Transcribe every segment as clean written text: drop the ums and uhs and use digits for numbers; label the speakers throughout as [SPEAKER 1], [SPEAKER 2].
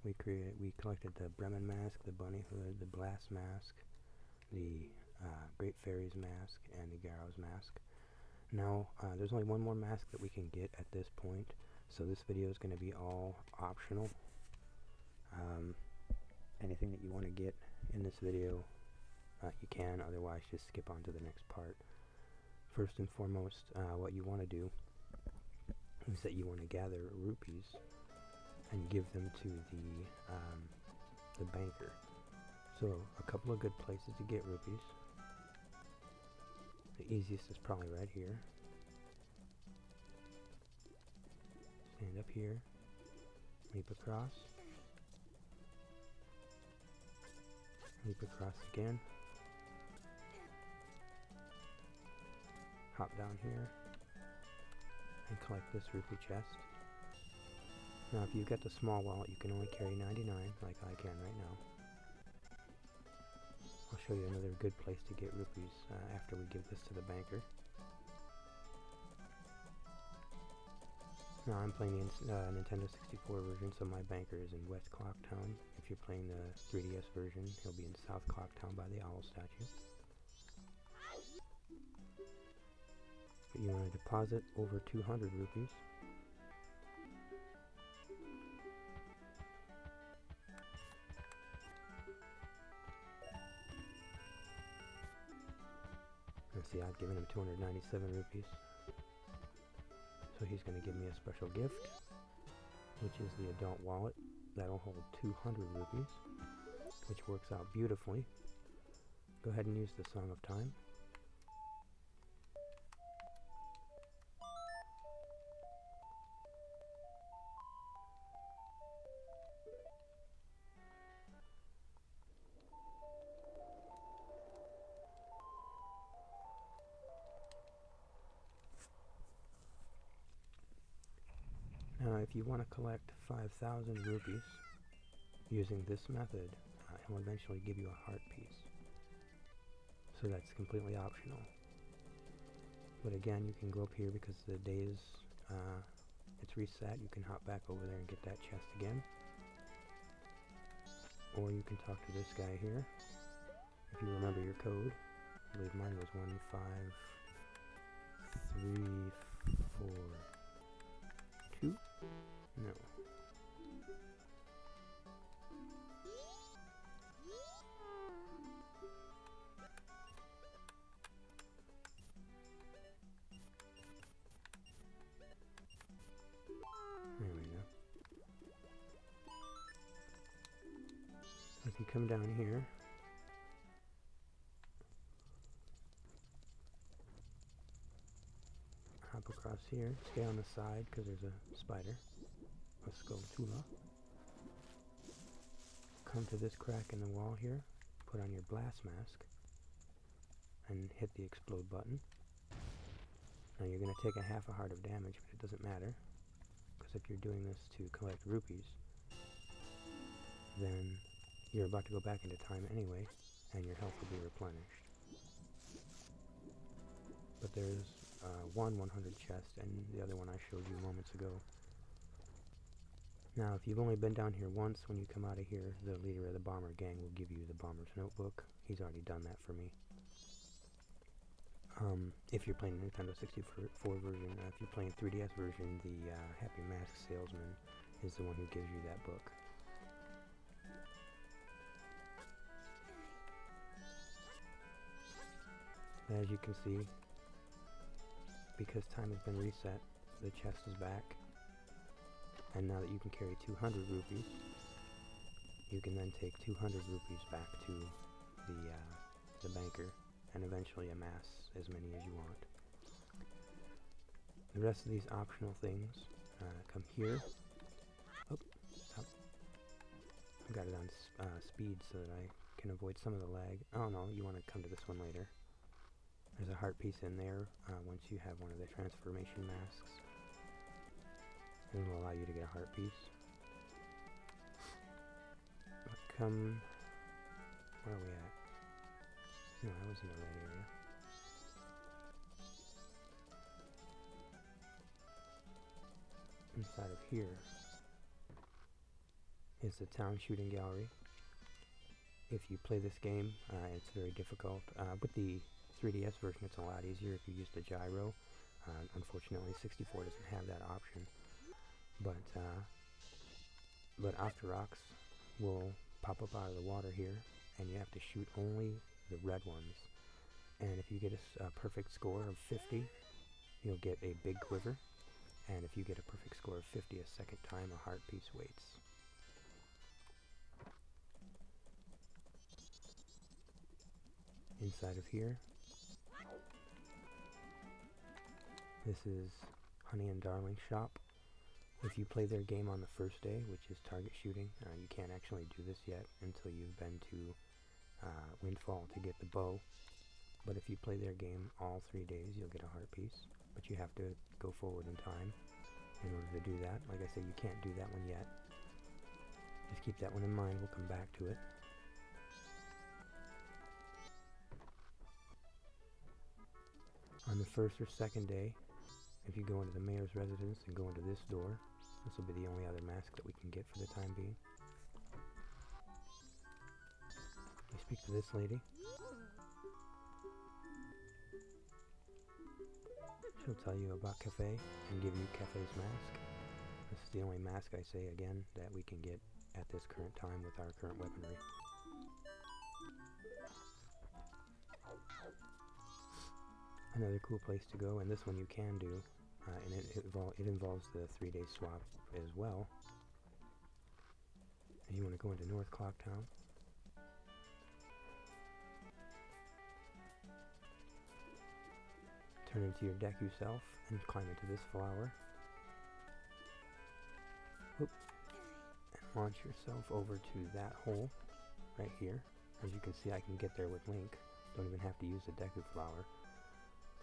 [SPEAKER 1] We collected the Bremen mask, the Bunny Hood, the Blast mask, the Great Fairy's mask, and the Garrow's mask. Now, there's only one more mask that we can get at this point, so this video is going to be all optional. Anything that you want to get in this video, you can, otherwise just skip on to the next part. First and foremost, what you want to do is that you want to gather rupees and give them to the banker. So, a couple of good places to get rupees. The easiest is probably right here. Stand up here, leap across, leap across again, hop down here, and collect this rupee chest. Now if you've got the small wallet, you can only carry 99, like I can right now. I'll show you another good place to get rupees after we give this to the banker. Now I'm playing the Nintendo 64 version, so my banker is in West Clocktown. If you're playing the 3DS version, he'll be in South Clocktown by the owl statue. But you want to deposit over 200 rupees. Let's see, I've given him 297 rupees. So he's going to give me a special gift, which is the adult wallet. That'll hold 200 rupees, which works out beautifully. Go ahead and use the Song of Time. Now, if you want to collect 5,000 rupees using this method, he'll eventually give you a heart piece. So that's completely optional. But again, you can go up here because the day is, it's reset. You can hop back over there and get that chest again. Or you can talk to this guy here. If you remember your code, I believe mine was 15342. No. There we go. If you come down here, hop across here, stay on the side because there's a spider. Let's go Tula. Come to this crack in the wall here, put on your blast mask, and hit the explode button. Now you're going to take a half a heart of damage, but it doesn't matter, because if you're doing this to collect rupees, then you're about to go back into time anyway, and your health will be replenished. But there's one 100 chest, and the other one I showed you moments ago. Now, if you've only been down here once, when you come out of here, the leader of the bomber gang will give you the bomber's notebook. He's already done that for me. If you're playing the Nintendo 64 version, if you're playing 3DS version, the Happy Mask Salesman is the one who gives you that book. As you can see, because time has been reset, the chest is back. And now that you can carry 200 rupees, you can then take 200 rupees back to the banker and eventually amass as many as you want. The rest of these optional things come here. Oh, stop. I've got it on speed so that I can avoid some of the lag. Oh no, you want to come to this one later. There's a heart piece in there once you have one of the transformation masks. It will allow you to get a heart piece. Come... Where are we at? No, I was in the right area. Inside of here. is the town shooting gallery. If you play this game, it's very difficult. With the 3DS version, it's a lot easier if you use the gyro. Unfortunately, 64 doesn't have that option. But after rocks will pop up out of the water here, and you have to shoot only the red ones. And if you get a perfect score of 50, you'll get a big quiver. And if you get a perfect score of 50 a second time, a heart piece waits. Inside of here, this is Honey and Darling's shop. If you play their game on the first day, which is target shooting, you can't actually do this yet until you've been to Windfall to get the bow. But if you play their game all 3 days, you'll get a heart piece. But you have to go forward in time in order to do that. Like I said, you can't do that one yet. Just keep that one in mind. We'll come back to it. On the first or second day, if you go into the mayor's residence and go into this door, this will be the only other mask that we can get for the time being. You speak to this lady. She'll tell you about Kafei and give you Kafei's mask. This is the only mask, I say again, that we can get at this current time with our current weaponry. Another cool place to go, and this one you can do, and it involves the 3-day swap as well. And you want to go into North Clocktown. Turn into your deck yourself and climb into this flower. Oop. And launch yourself over to that hole right here. As you can see, I can get there with Link. Don't even have to use the Deku flower.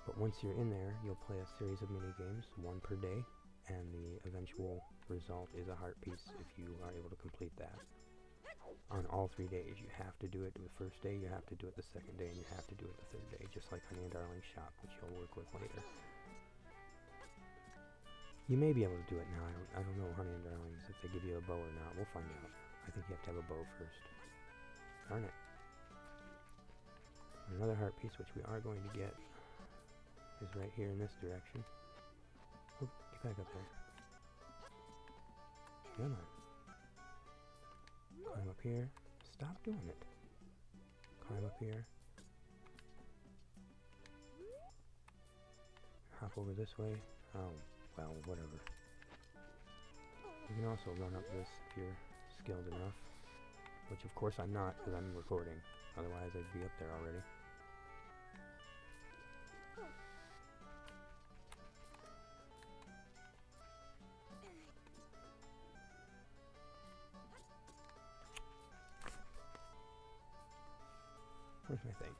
[SPEAKER 1] But once you're in there, you'll play a series of mini-games, 1 per day, and the eventual result is a heart piece if you are able to complete that. On all 3 days, you have to do it the first day, you have to do it the second day, and you have to do it the third day, just like Honey and Darling's shop, which you'll work with later. You may be able to do it now. I don't know Honey and Darling's, if they give you a bow or not. We'll find out. I think you have to have a bow first. Darn it. Another heart piece, which we are going to get, is right here in this direction. Oh, get back up there. Come on. Climb up here. Stop doing it. Climb up here. Hop over this way. Oh, well, whatever. You can also run up this if you're skilled enough. Which, of course, I'm not, because I'm recording. Otherwise, I'd be up there already. Where's my thing?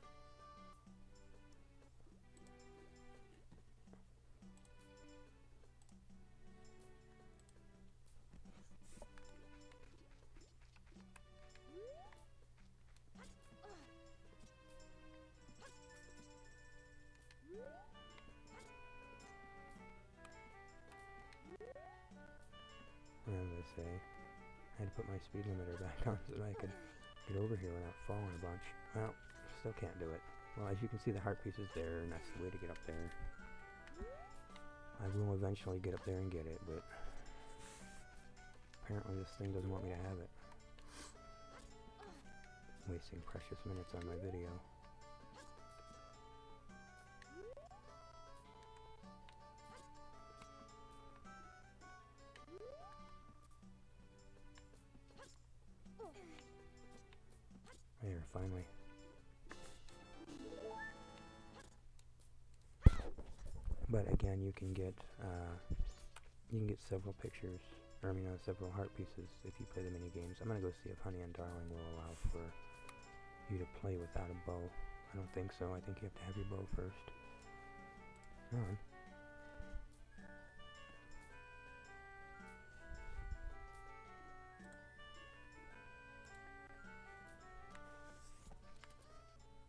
[SPEAKER 1] What did I say? I had to put my speed limiter back on so that I could get over here without falling a bunch. Well, still can't do it. Well, as you can see, the heart piece is there, and that's the way to get up there. I will eventually get up there and get it, but apparently this thing doesn't want me to have it. Wasting precious minutes on my video. There, finally. But again, you can get several pictures, or I mean, several heart pieces if you play the mini games. I'm gonna go see if Honey and Darling will allow for you to play without a bow. I don't think so. I think you have to have your bow first. Come on.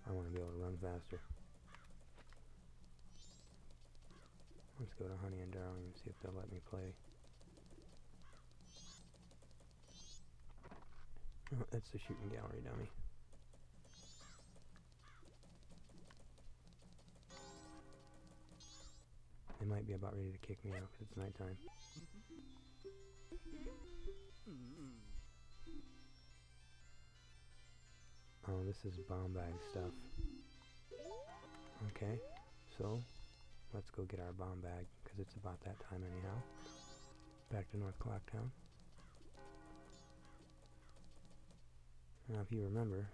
[SPEAKER 1] I want to be able to run faster. Let's go to Honey and Darling and see if they'll let me play. Oh, that's the shooting gallery dummy. They might be about ready to kick me out because it's nighttime. Oh, this is bomb bag stuff. Okay, so let's go get our bomb bag because it's about that time anyhow. Back to North Clocktown. Now, if you remember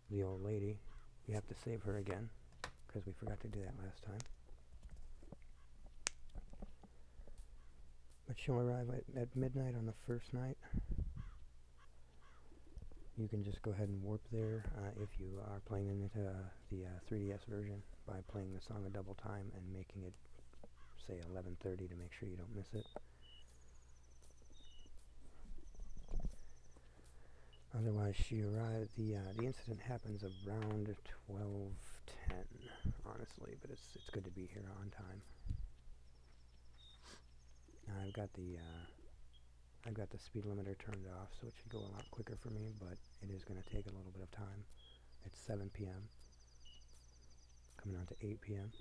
[SPEAKER 1] the old lady, you have to save her again because we forgot to do that last time. But she'll arrive at midnight on the first night. You can just go ahead and warp there if you are playing into the 3DS version by playing the song a double time and making it, say, 11:30 to make sure you don't miss it. Otherwise, she arrived. The incident happens around 12:10, honestly, but it's good to be here on time. I've got the speed limiter turned off, so it should go a lot quicker for me, but it is going to take a little bit of time. It's 7 p.m. coming on to 8 p.m.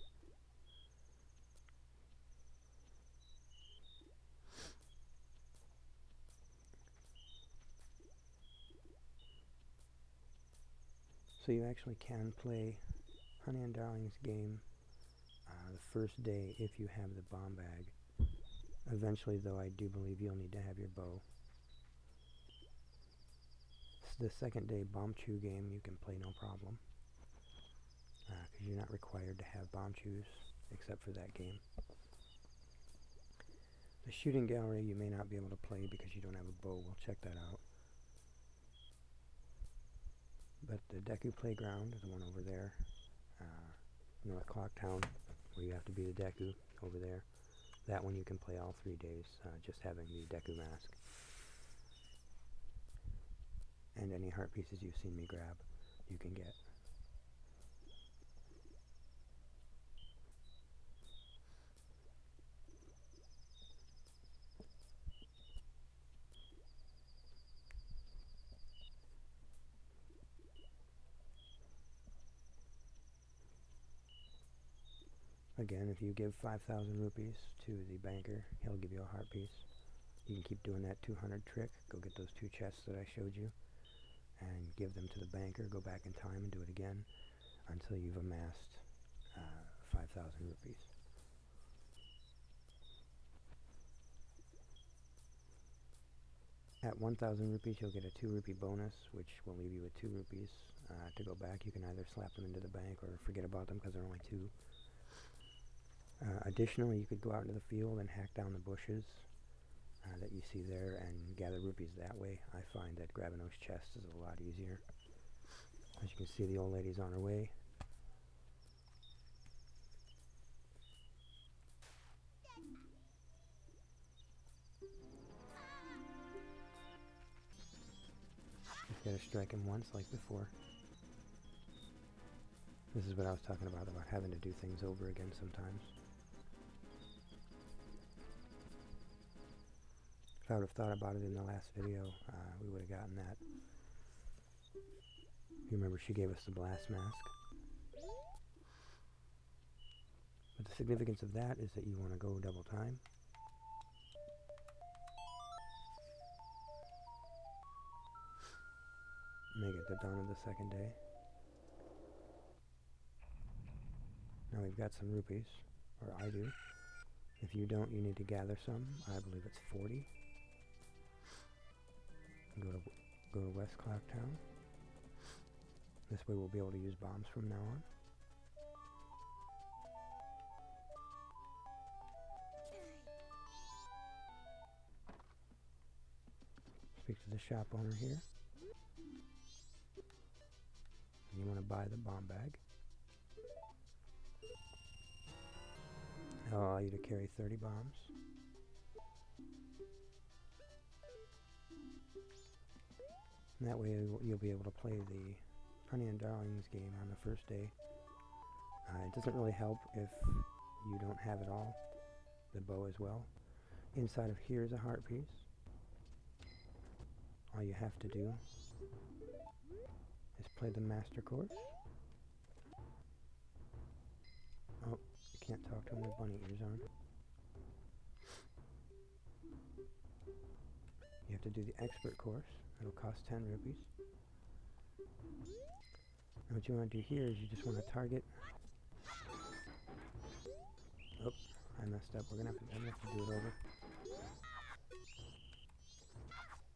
[SPEAKER 1] So you actually can play Honey and Darling's game the first day if you have the bomb bag. Eventually, though, I do believe you'll need to have your bow. The second day bomb chew game you can play no problem because you're not required to have bomb chews except for that game. The shooting gallery you may not be able to play because you don't have a bow. We'll check that out. But the Deku Playground is the one over there, North Clocktown, where you have to be the Deku over there. That one you can play all 3 days, just having the Deku mask. And any heart pieces you've seen me grab, you can get. Again, if you give 5,000 rupees to the banker, he'll give you a heart piece. You can keep doing that 200 trick, go get those 2 chests that I showed you, and give them to the banker, go back in time and do it again until you've amassed 5,000 rupees. At 1,000 rupees you'll get a 2 rupee bonus, which will leave you with 2 rupees. To go back you can either slap them into the bank or forget about them because they're only 2. Additionally, you could go out into the field and hack down the bushes that you see there and gather rupees that way. I find that grabbing those chests is a lot easier. As you can see, the old lady's on her way. Just gotta strike him once like before. This is what I was talking about having to do things over again sometimes. If I would have thought about it in the last video, we would have gotten that. You remember she gave us the blast mask. But the significance of that is that you want to go double time. Make it the dawn of the second day. Now we've got some rupees, or I do. If you don't, you need to gather some. I believe it's 40. Go to West Clocktown. This way we'll be able to use bombs from now on. Speak to the shop owner here. And you want to buy the bomb bag. I'll allow you to carry 30 bombs. And that way you'll be able to play the Honey and Darling's game on the first day. It doesn't really help if you don't have it all. the bow as well. Inside of here is a heart piece. All you have to do is play the master course. Oh, you can't talk to him with bunny ears on. You have to do the expert course. It'll cost 10 rupees. And what you want to do here is you just want to target. Oh, I messed up. I'm gonna have to do it over.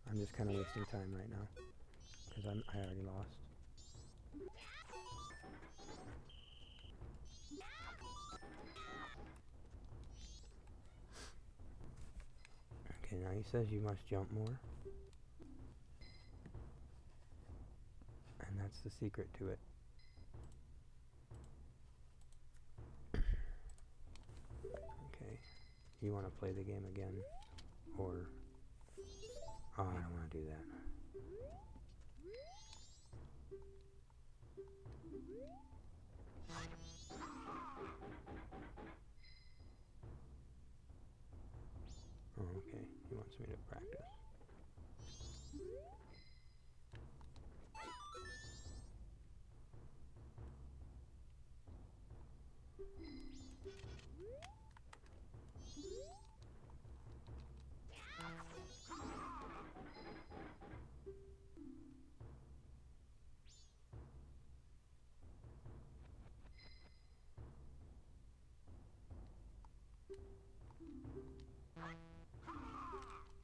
[SPEAKER 1] I'm just kind of wasting time right now because I already lost. Okay, now he says you must jump more. And that's the secret to it. Okay, you want to play the game again, or... Oh, I don't want to do that. Oh, okay, he wants me to practice.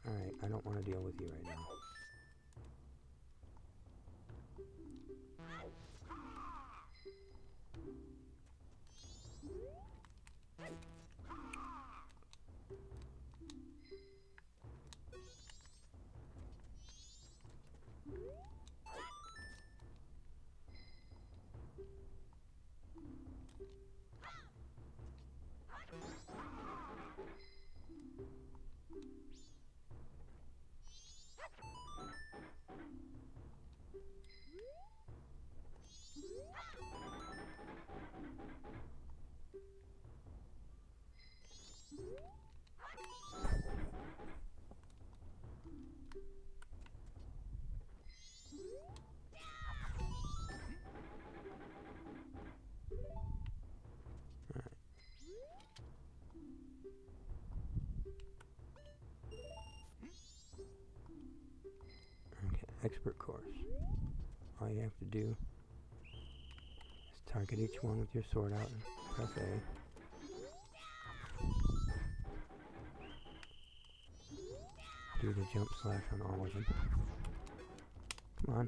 [SPEAKER 1] Alright, I don't want to deal with you right now. Expert course. All you have to do is target each one with your sword out and press A. Do the jump slash on all of them. Come on.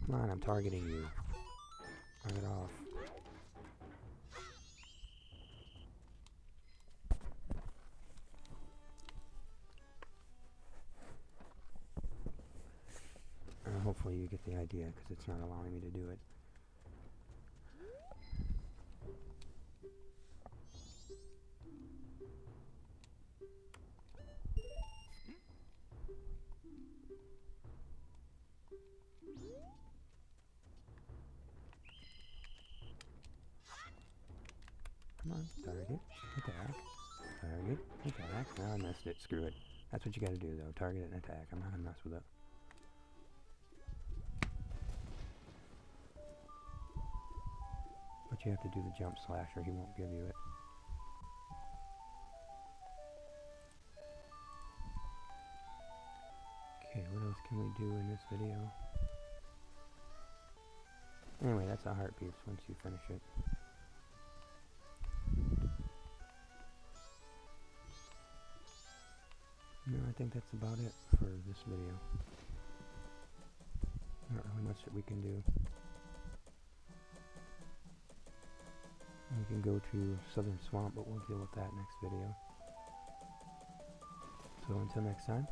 [SPEAKER 1] Come on, I'm targeting you. Knock it off. Hopefully you get the idea, because it's not allowing me to do it. Come on, target, attack, target, attack. Now I missed it, screw it. That's what you gotta do though, target and attack. I'm not gonna mess with it. But you have to do the jump slash or he won't give you it. Okay, what else can we do in this video? Anyway, that's a heart piece once you finish it. No, I think that's about it for this video. Not really much that we can do. We can go to Southern Swamp, but we'll deal with that next video. So until next time.